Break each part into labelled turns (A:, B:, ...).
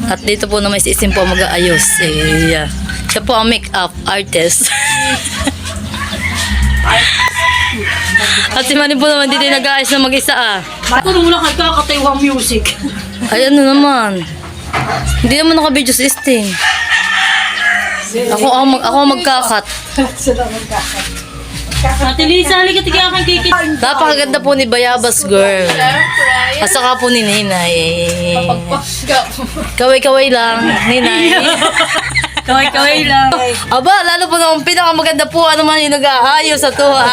A: At dito po na may sisim po mag-aayos. Siya po ang make-up artist. At si Manny po naman dito nag-aayos na mag-isa
B: Kung mo lang kakataywa music.
A: Ay ano naman. Hindi naman naka-video si Sting. Ako ang magkakat.
B: Ate Lisa, halika tiga aking kikit.
A: Napakaganda po ni Bayabas girl. At saka po ni Ninay. Kaway-kaway lang, Ninay.
B: Kaway-kaway lang.
A: Aba, lalo po naman pinakamaganda po ano man yung nag-aayos sa tuwa.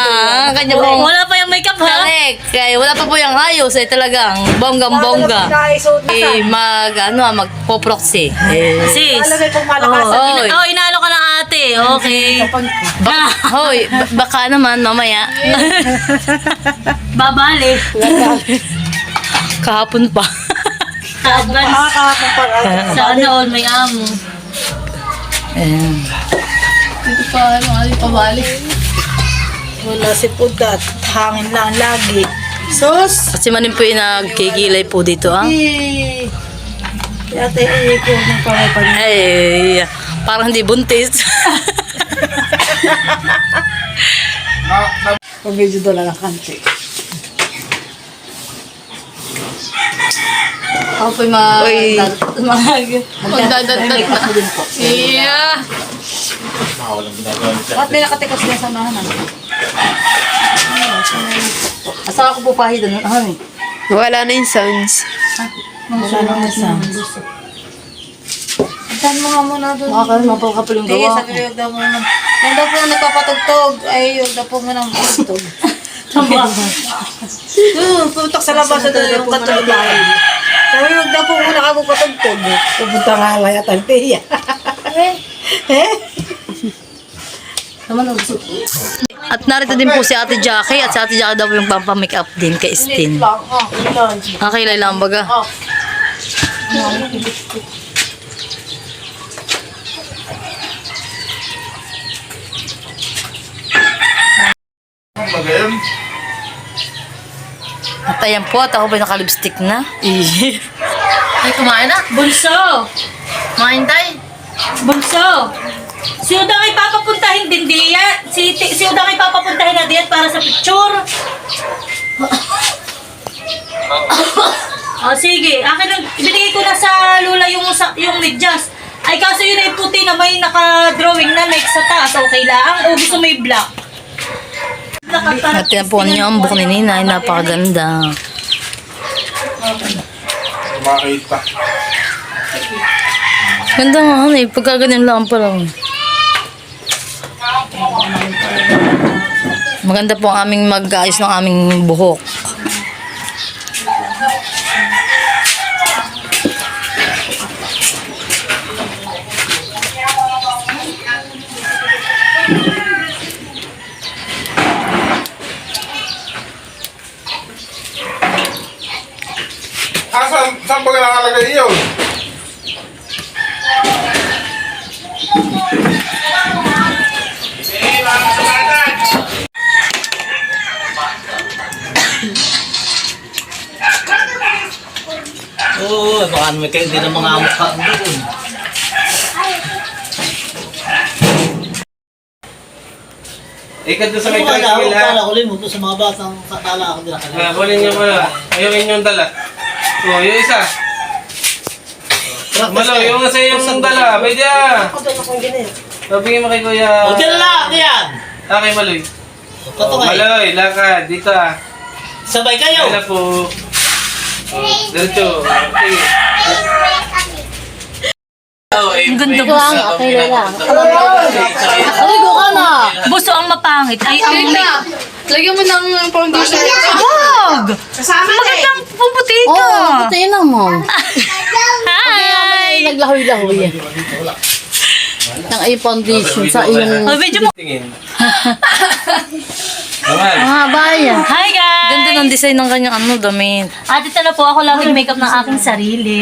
A: Kanya po.
B: Wala pa yung makeup ha?
A: Correct. Kaya wala pa po yung ayos ay talagang bonggang-bongga. Magpo-proxy.
B: Sis.
A: Oh,
B: Inalo ka ng ate. Okay.
A: hoy, baka naman mamaya.
B: Babali.
A: Kahapon pa.
B: Advance. Sana all may amo.
A: Ayan.
C: Dito pa, pabalik. Wala si Pudat. Hangin lang lagi. Sus!
A: Kasi manin po yung nagkikilay po dito,
C: Kaya tayo ko ng pamapan.
A: Ay, parang hindi buntis.
C: Pag-video doon lang ang kanti.
A: Ako po yung magdadagdag na. Yeah.
C: Bakit may nakatikos na sa mahanan?
A: Asa ako po pahidan?
D: Wala na yung sounds.
C: Saan mo nga muna doon?
A: Makakapal yung
C: Sige,
A: gawa
C: sabi ko, huwag daw muna. Huwag daw po nagpapatugtog. Ay, huwag daw po muna magpatugtog. Doon, pumuntak sa labas na doon yung katulog dahil. Sabi, huwag daw po muna ka magpatugtog. Pupunta nga lang at Altea.
A: At narito din po si Ate Jackie. At si Ate Jackie daw po yung pampamake-up din kay Stin. Nakakilay lang baga. At ayan po, at ako po naka-lipstick na.
B: Ay, kumain na. Bunso. Kumain tayo. Bunso. Si Udang ay papapuntahin din diyan. Si Udang ay papapuntahin na diyan para sa picture. Sige. Akin lang, ibinigay ko na sa Lula yung medyas. Ay, kaso yun ay puti na may naka-drawing na like sa taas. Okay lang. O gusto may black.
A: At yan po niyo ang buhok ni Ninay. Napakaganda.
E: Makita.
A: Ganda nga, pagka ganyan lang pa lang. Maganda po ang aming mag-ayos ng aming buhok.
E: Saan ba nakalagay yun?
F: Oo, baka naman kayo hindi na mga mukha doon.
E: Ikat doon sa may
F: Wala,
E: tricycle ha.
F: wala ko rin mo doon sa mga batang katala ako din nakalagay.
E: Kunin nyo muna. Yung inyong dala. O, yung isa. Malo, yung isa yung dala. Pwede ah. Sabihin mo kay Kuya.
F: O, dyan na lang, yan!
E: Kay Maloy.
F: Patungay.
E: Maloy, lakad. Dito ah.
F: Sabay kayo!
E: Kaya po. Diretso. Okay.
A: Ang ganda po.
E: Okay na lang.
A: Aligo ka na.
B: Buso ang mapangit. Ay, ang
C: Lagyan mo ng foundation.
B: Wag! Magandang pumuti ka.
A: Oo, patayin lang mo.
B: Hi!
A: Naglahoy-lahoy. Ang ay foundation sa iyong
B: Oh, medyo mo.
E: Tingin. Naman.
A: mga bayan.
B: Hi guys!
A: Ganda ng design ng kanyang damit.
B: At ito na po, ako lang mag-makeup ng aking sarili.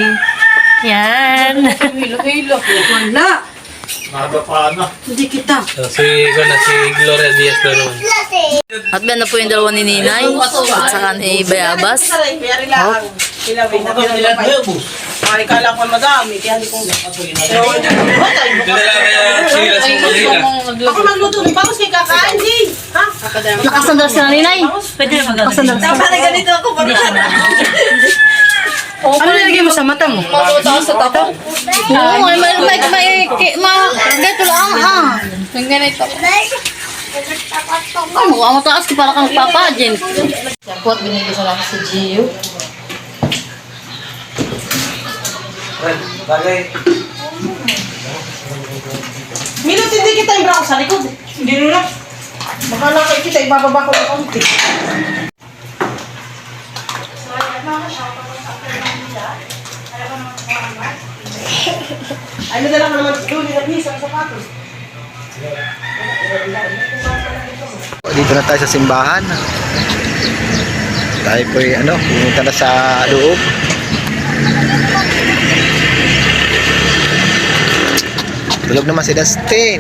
B: Yan.
C: Wala.
F: Nadapa na.
C: Hindi kita.
E: Si Gloria Diaz na naman.
A: At ganda po yung dalawa ni Ninay. At saka ni Bayabas.
F: Pagkakang nila kayo, boss.
C: Ay, kala ko madami, kaya hindi ko...
E: Dinala kaya silas mo malila.
C: Ako magluto, tapos kay kakain, di. Ha?
A: Nakasandal si Ninay.
B: Pwede na maganda.
A: Nakasandal si
C: Para ganito ako pagkakana.
A: Ano nilagay mo sa mata mo?
D: Sa tato.
A: Oo, ganito lang
D: Yung ganito.
A: Ay, mukha mataas ka para kang nagpapadyan. Kuwat binili sa laki si Gio.
E: Bagay.
C: Minut, hindi kita yung brako sa likod. Hindi nila. Baka nakay kita, ibababa ko ng konti. Ay, nadala ko naman doon, nilabis ang sapatos.
G: Dito na tayo sa simbahan. Tayo po pumunta na sa loob. Tulog naman si Dustin.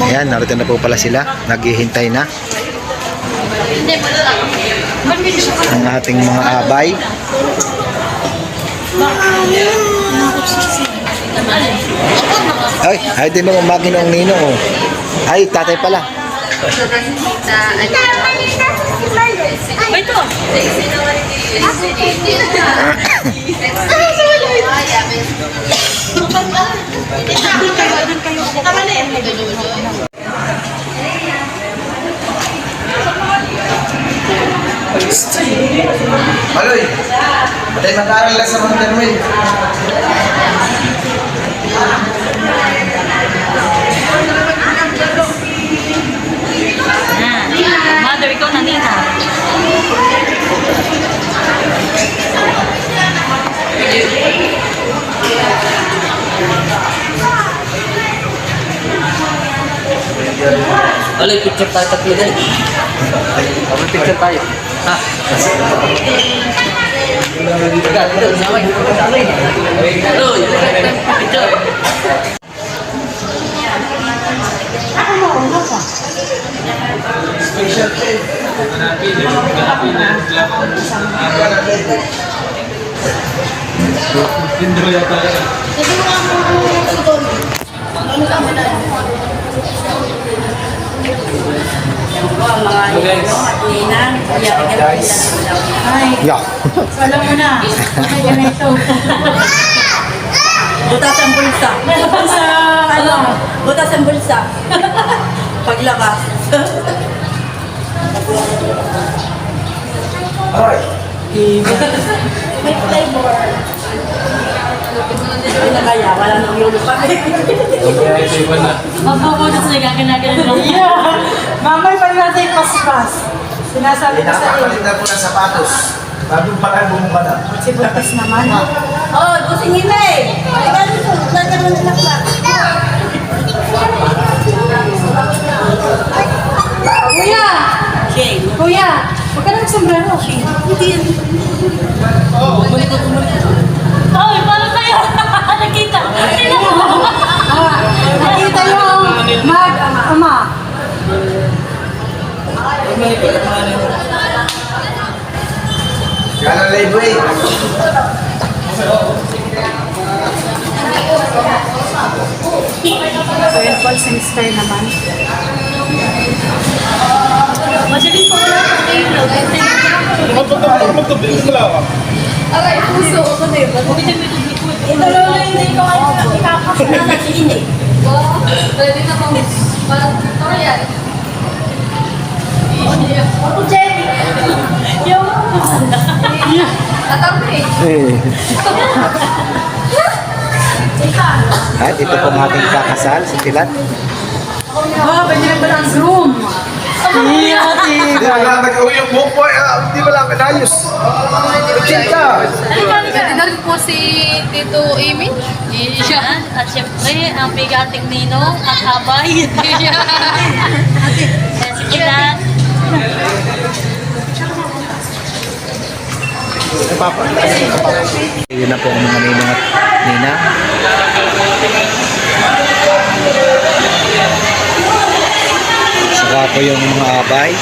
G: Ayan, narito na po pala sila. Naghihintay na ang ating mga abay. Ay, din mo umagin ng nino. Oh. Ay, tatay pala.
B: Ito.
G: Maloy, tayo mag-aaral lang sa mga Termel.
B: Mother, ikaw na nina.
F: Alay, picture tayo tatlo din. Picture tayo. Ha? Picture.
G: Yeah.
B: Alam mo na. Ay, ganito.
C: Butas ang bulsa. Butas ang bulsa. Paglabas. May flavor. Hindi na kaya, wala nang yulo pa.
B: Magpupunta sa nagkakanagan lang.
C: Mamay pa natin paspas. Sinasabi ko sa iyo.
G: na po ng sapatos. Bagong pala bumuka na.
C: Si Butas naman. Oh, busing hinay. Ay, ganito. Lagyan mo na nakla. Kuya! Kuya! Huwag ka nang sombrero.
B: Ay, parang kayo. Nakita. Tingnan mo.
C: Nakita yung mag-ama.
G: Yan ang live way.
C: So, yung pulsing star naman.
B: Madaling pa wala pa kayo.
C: Aray, puso ako na yun. Ito lang na hindi ko ikakasya na hindi.
D: Pwede na kami. Parang tutorial.
C: Ako, Jenny.
D: Tatangke.
G: At ito pong ating kakasal sa Pilat.
C: Oh, pwede na pala ang room.
G: Hindi mo lang nag-uwi yung buhok mo. Hindi mo lang pinayos. Cinta.
D: Pwede na rin po si Tito Amy.
B: Yan. At syempre, ang bigating ninong at abay. Yan si Pilat.
G: Papa.
F: Yun na po ang mga ninong at ninang. Saka po yung mga abay.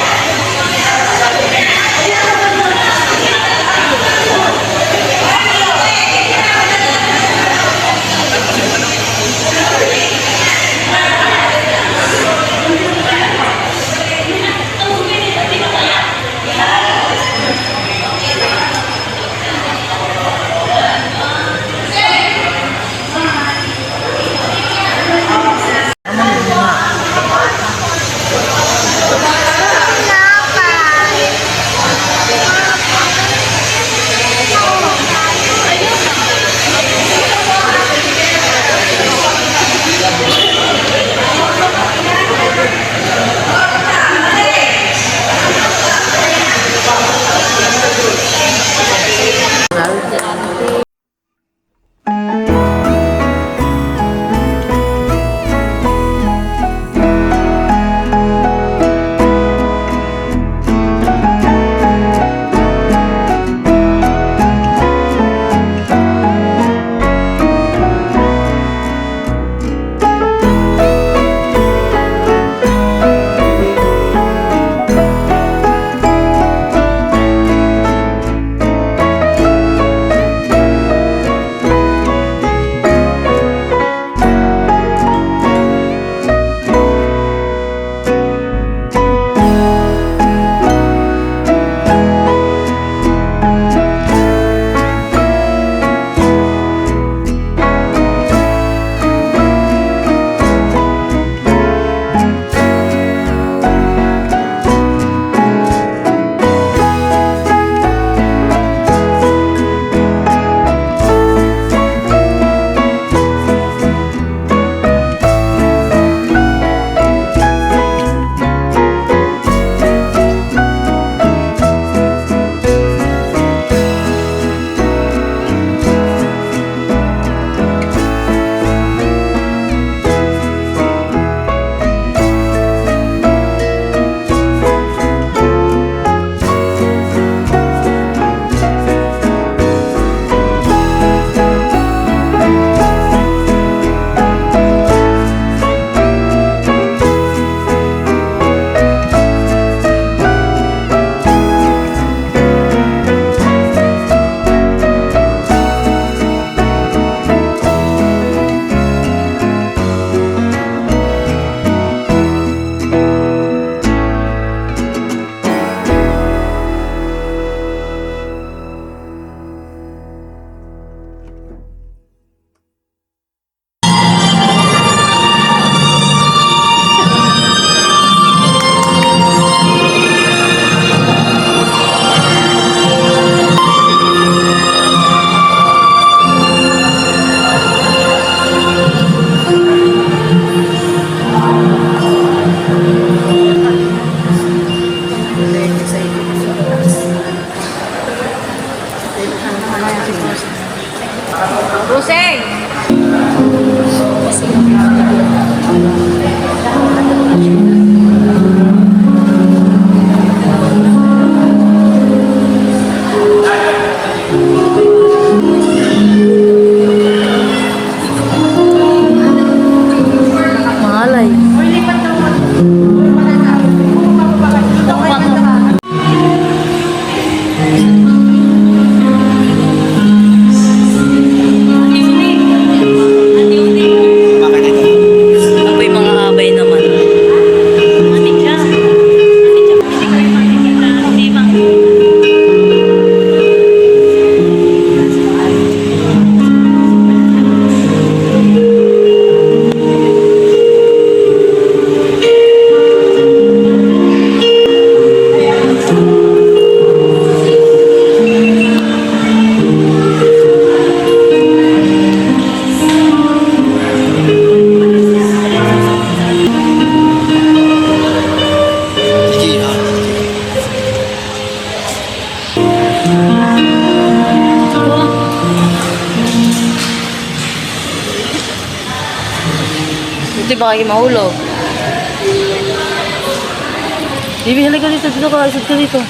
A: Buti baka kayo mahulog. Bibi, halika dito. Dito ka. Isod ka dito.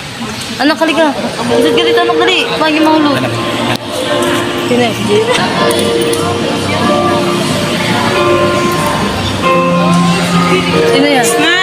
A: Anak, halika. Isod ka dito, anak. Dali. Pagi mahulog. Sino yan? Si Jay? Sino yan?
B: Smile!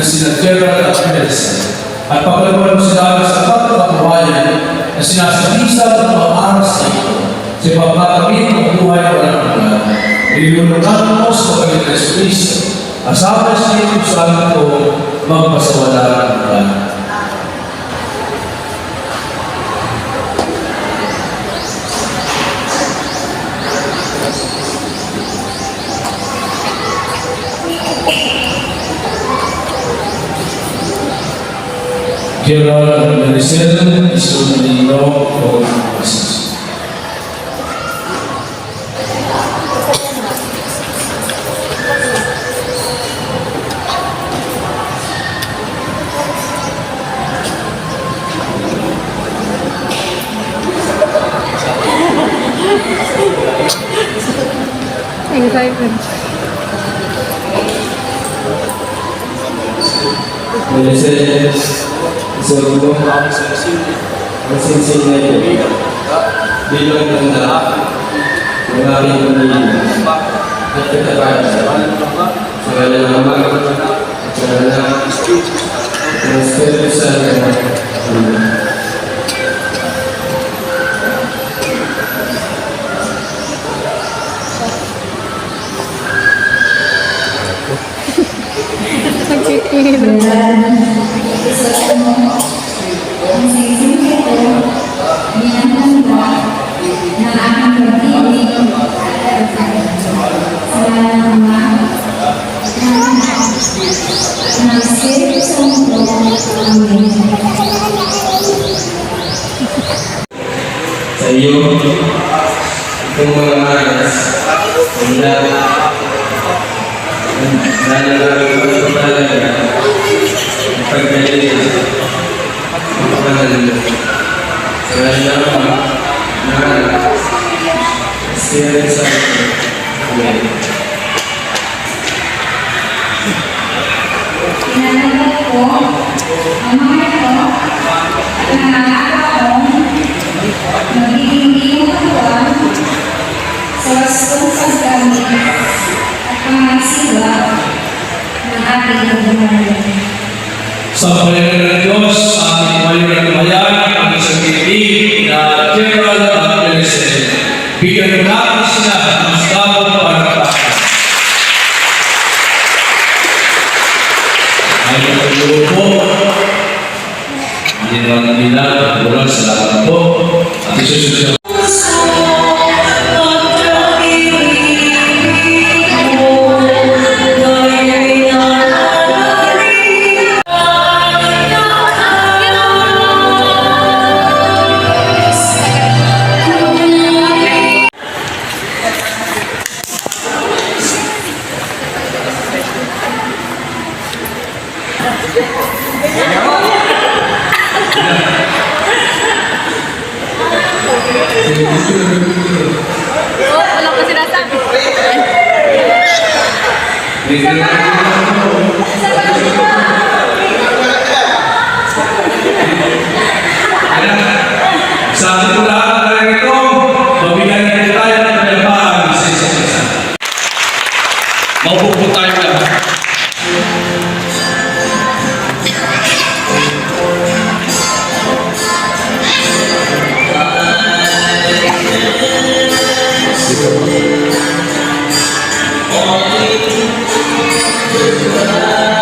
H: na sina Gerald at Melissa at paglaban mo sila sa pagkakabuhayan na sinasabisa ng mga aras na ito sa pagkakamit ng buhay na walang hanggan. Nilulungan mo sa pagkakamit ng Kristo. Asawa sa iyo sa amin ko magpasawala ng hanggan. Gerald Melisel is only no for us. Melisel sa gulong masinsing na ito bilang ng aking pamilya at katabayan sa kanyang ama at sa kanyang Espiritu Santo. Sa iyo, itong mga manas, nalalaman ko talaga ang pagkalit ang pangalan sa kanyang na Espiritu Santo. Amen.
I: Pinanagay ko ang mga ito na nakakakong magiging iyong sa wastong paggamit at pangasiwa ng ating buhay.
H: Sa Panginoon ng Diyos, ating maliwan ng bayan, ang isang titig na Gerald at Melisel. Bigyan mo natin sila ng sabon para tayo. Ay natulog po. Maliwan nila, walang salamat po. At isusunod
D: Wala ko sinasabi.
H: sa ating po lahat na ito, mabigyan natin tayo ng kanyang sa isa't isa. Maupo po tayo lahat.
I: Thank you.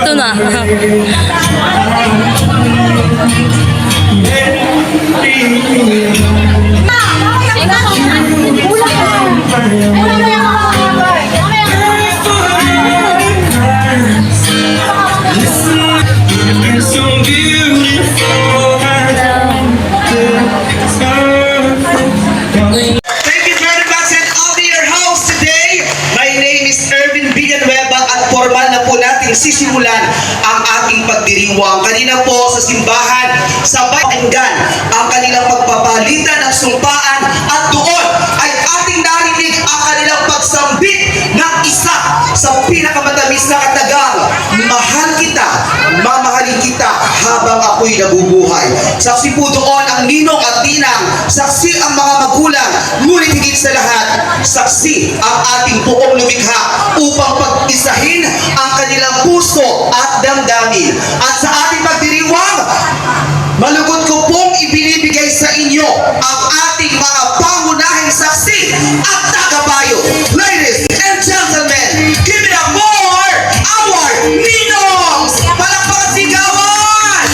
A: gusto na.
G: Thank you very much and I'll be your host today. My name is Ervin Villanueva at formal na po natin sisimulan ang ating pagdiriwang. Kanina po sa simbahan, sabay pakinggan ang kanilang pagpapalitan ng sumpaan at doon ay ating narinig ang kanilang pagsambit ng isa sa pinakamatamis na katagang, mahal kita, mamahalin kita habang ako'y nabubuhay. Saksi po doon ang ninong at tinang, saksi ang mga magulang, ngunit higit sa lahat, saksi ang ating buong lumikha upang pag-isahin ang kanilang puso at damdamin. At sa ating pagdiriwang, malugod ko pong ibinibigay sa inyo ang ating mga pangunahing saksi at tagapayo. Ladies and gentlemen, give it up for our ninongs! Palakpakan sigawan!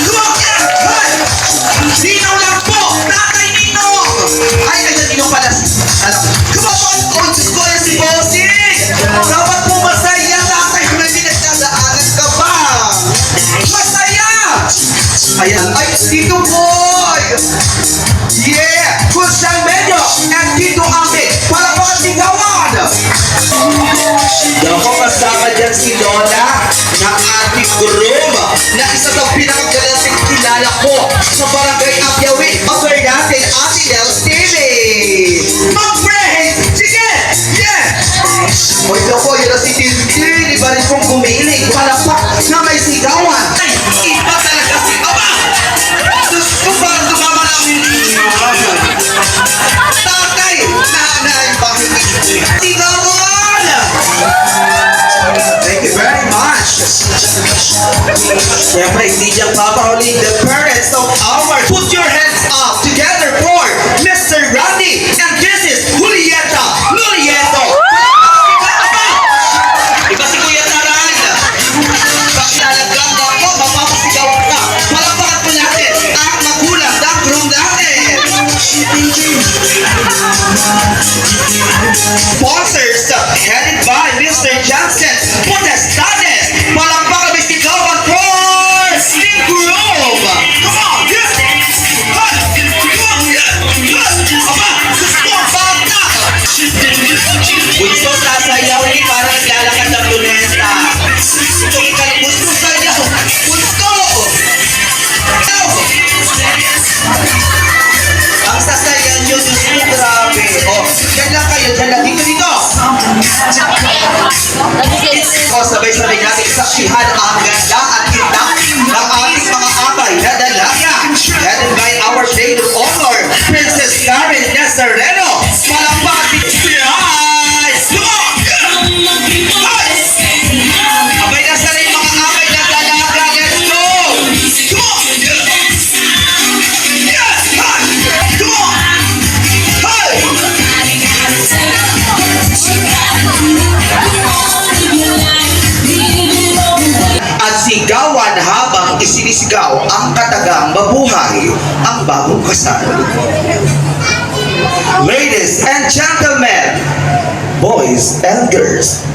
G: Ninong lang po! Tatay Ninong! Ay, Ninong pala. Come on, oh, Diyos ko yan si Bossing! Dapat po masaya, tatay. May pinagdadaanan ka ba? Masaya! Ayan, ay, Tito Boy! Yeah! Kusang Medyo and Tito Amit! Palakpakan sigawan! Naku, kasama dyan si Lola na ating groom na isa daw pinakagalasing kilala ko sa Barangay Abyawi. Offer natin Ate Nels TV. Mag-praise! Sige! Yeah! Oy, naku, yun na si Tintin. Iba rin kong gumiling. Palakpak na may sigawan. Ay, iba talaga si Aba! Diyos ko ba, tumama namin ninyo? Tatay, nanay, bakit sigawan? Thank you very much. Siyempre, hindi diyang papahuling the parents of our. Put your hands up together for Mr. Randy. And this is Julieta Lulieto. Iba si Kuya Taran. Pakilalagang ako, mapapasigaw ka. Palakpakan po natin ang magulang ng groom natin. Sponsors headed by Mr. Johnson Potestades. Palakpakan may sigawan for Sting Groom. Come on, yes! Aba, gusto bata! Gusto sasayawin para naglalakad ng luneta. Gusto sayaw! Gusto! Ang sasayaw nyo, Diyos ko, grabe. O, dyan lang kayo, dyan lang. Dito. O, sabay-sabay natin saksihan ang ganda at kita ng ating mga amay na dalaga. Headed by our maid of honor, Princess Karen Nazareno. Palakpakan si Guys! Abay na sa rin mga amay na dalaga. Let's go! Come on! Yes! Come on! At sigawan habang isinisigaw ang katagang mabuhay ang bagong kasal. Ladies and gentlemen, boys and girls,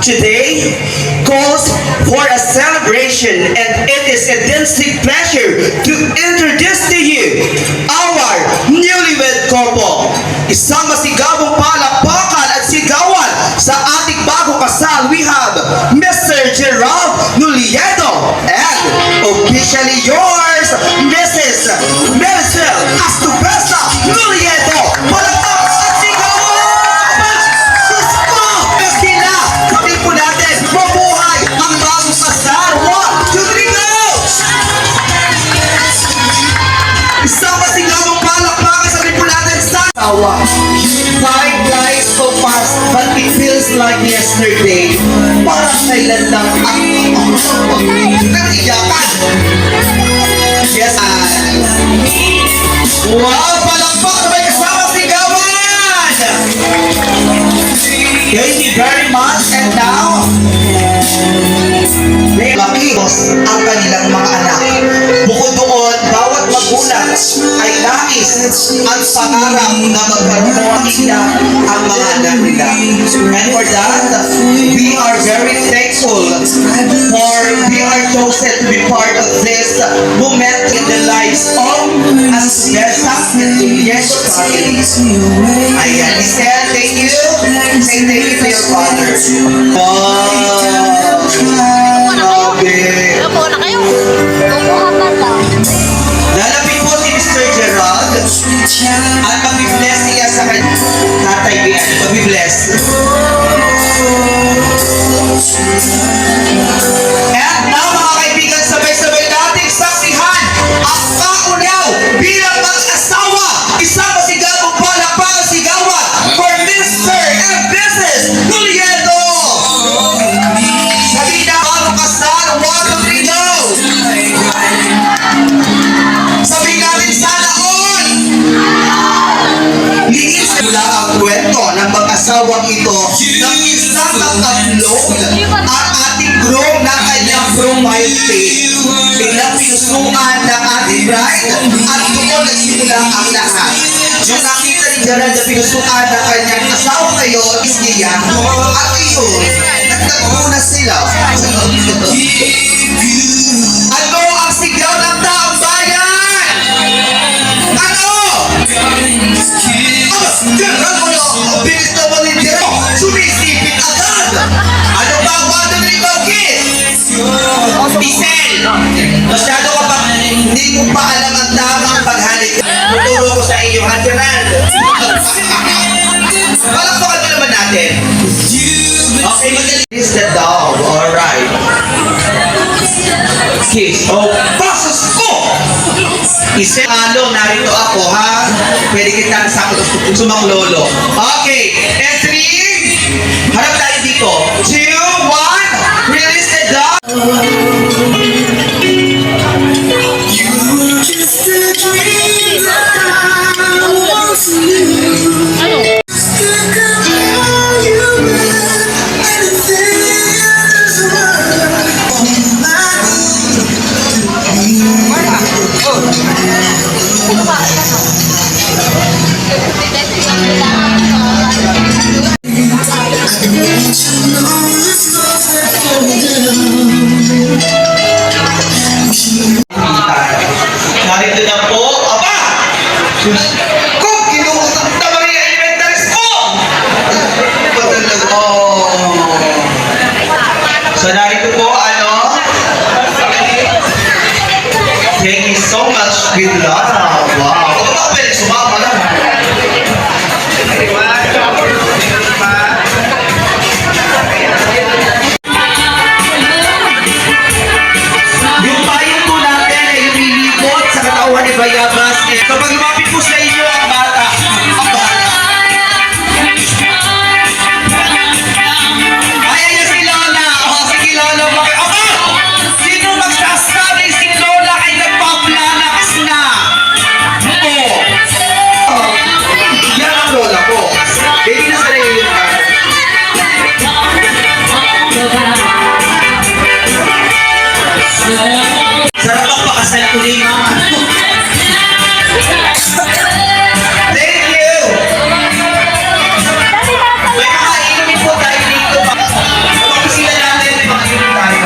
G: today calls for a celebration and it is a distinct pleasure to introduce to you our newlywed couple. Isang masigabong palakpakan at sigawan sa ating bagong kasal. We have Mr. Gerald Nulieto and officially yours, Mrs. Maricel Astubesa Nulieto. Palakpak at sigawan! Gusto! Sila! Kami po natin mabuhay ang bagong kasal. 1, 2, 3, go! Isang masigabong palakpakan sa po natin sa time flies so fast, but it feels like yesterday. Parang kailan lang ang nag-iyakan. Yes, wow, palakpak na may kasama sigawan! Thank you very much, and now may makikos ang kanilang mga anak. Bukod doon, bawat magulang ay nais at pangarap na magkaroon nila ang mga anak nila. And for that, we are very thankful for we are chosen to be part of this moment in the lives of Asbesa and Juliet family. Ayan, Isel, thank you. Say thank you to your father. Wow! Grabe!
A: Upo na kayo. Upo ka lang.
G: Lalapit po si Mr. Gerald at mag-bless niya sa kanya. Tatay Bian, mag-bless. At now mga kaibigan, sabay-sabay nating saksihan ang kaunaw bilang mag-asawa. Isang masigabong palakpakan sigawan for Mr. and Mrs. Julieto. Sabi na ano kasal, 1, 2, 3, go! Sabi namin sana all! Liis mula ang kwento ng mag-asawang ito ng isang nag-upload ang ating groom na kanyang profile page. Biglang pinusuan ng ating bride at doon nagsimula ang lahat. Yung nakita ni Gerald na pinusuan ng kanyang asawa ngayon is niya at iyon, nagtagpunan sila. Ano ang sigaw ng taong bayan? Ano? Gerald, ang bilis naman ni Gerald. Sumisipit agad. Ano ba ang wado nito, kids? Isel, masyado ka pa, hindi mo pa alam ang tamang paghalik. Tuturo ko sa iyo, ha, Gerald? Palakpakan mo naman natin. Okay, magaling. Kiss the dog, alright. Kiss. Oh, pasos ko! Isel, narito ako, ha? Pwede kitang sumang lolo. Okay, and 3, harap tayo dito. 2, 1, release the dog. Narito na po, aba! Kung kinuusap na Maria Elementaries po! So narito po, thank you so much, good luck. Wow! Kung ba pwede sumama na? Yung payong po natin ay lumilipot sa katawan ni Bayabas. Kapag lumapit po sa inyo ang bata, ayan si Lola. O, sige Lola. Sino magsasabi si Lola ay nagpaplanakas na? Yan ang Lola ko. Hindi na sa rin yung sarap ang pakasal ko ni Mama. Thank you! May makainumin po tayo dito. Kapag sila natin, may makainumin tayo.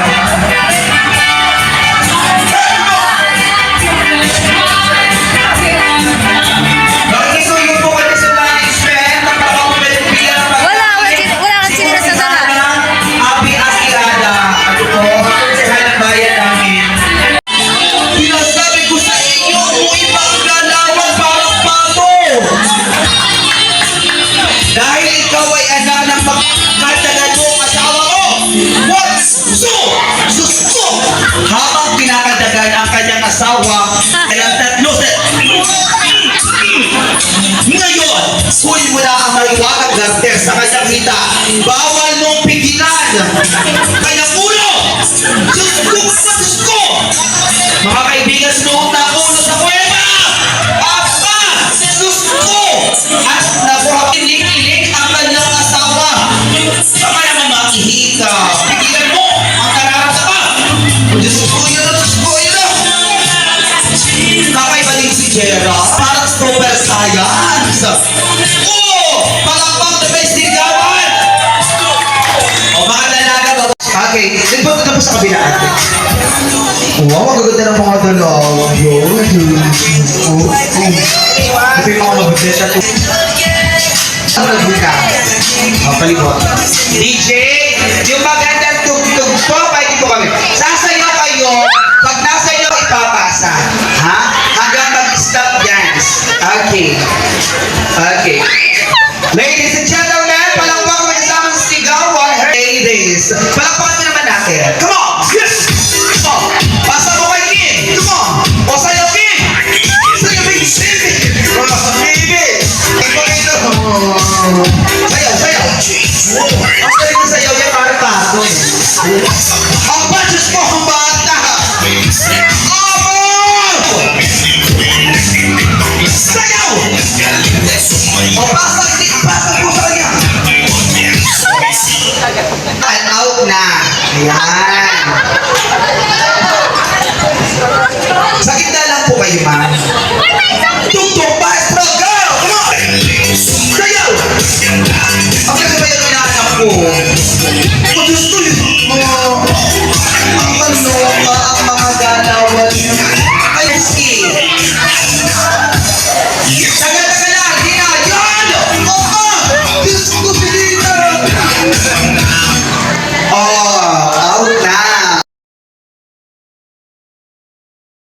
G: Makikisuyo po kami sa management. Napakapagpapit bilang
A: Wala kang sinira sa sana.
G: Abi Asirada. Ano po? Sa hanang bayan namin. Pinasabi ko sa inyo, umuwi pa ang galawan parang pato. Dahil ikaw ay anak ng pagkadagadong asawa ko. What? Susko! Habang pinakadagan ang kanyang asawa, ay ang tatlo sa... Ngayon, huli mo na ang maliwanag garter sa kanyang hita. Bawal mong pigilan. Kaya ulo! Susko! Mga kaibigan, sinuot na ang ulo sa kuweba! Apa! Susko! At nakuha ilik-ilik ang kanyang asawa. Baka naman makihika. Pigilan mo ang nararamdaman. Gutierrez. Parang super science. Oh! Palakpak na may sigawan! O, mga dalaga ba? Okay, nagpunta na po sa kabila ate. Wow, magaganda ng mga dalaga. Ito yung mga mabudeta po. Ano nagbuka? O, palibot. DJ, yung magandang tugtog po, pwede po kami. Sasayaw kayo, pag nasayaw ipapasa. Ha? Hanggang mag-stop dance. Okay. Okay. Ladies and gentlemen, palakpakan mo kasama sa sigawan. Ladies, palakpakan mo naman natin. Come on! Yes! Oh, pasa mo kay Kim. Come on! O, sayaw Kim! Sayaw baby! Baby! Ikaw ito. Sayaw, sayaw. Ang sayaw na sayaw yan para bago. Ang budget mo, ang bata. Sayaw! O, pasa po sa kanya. And out na. Ayan. Sa gitna lang po kayo, ma'am. Tugtog pa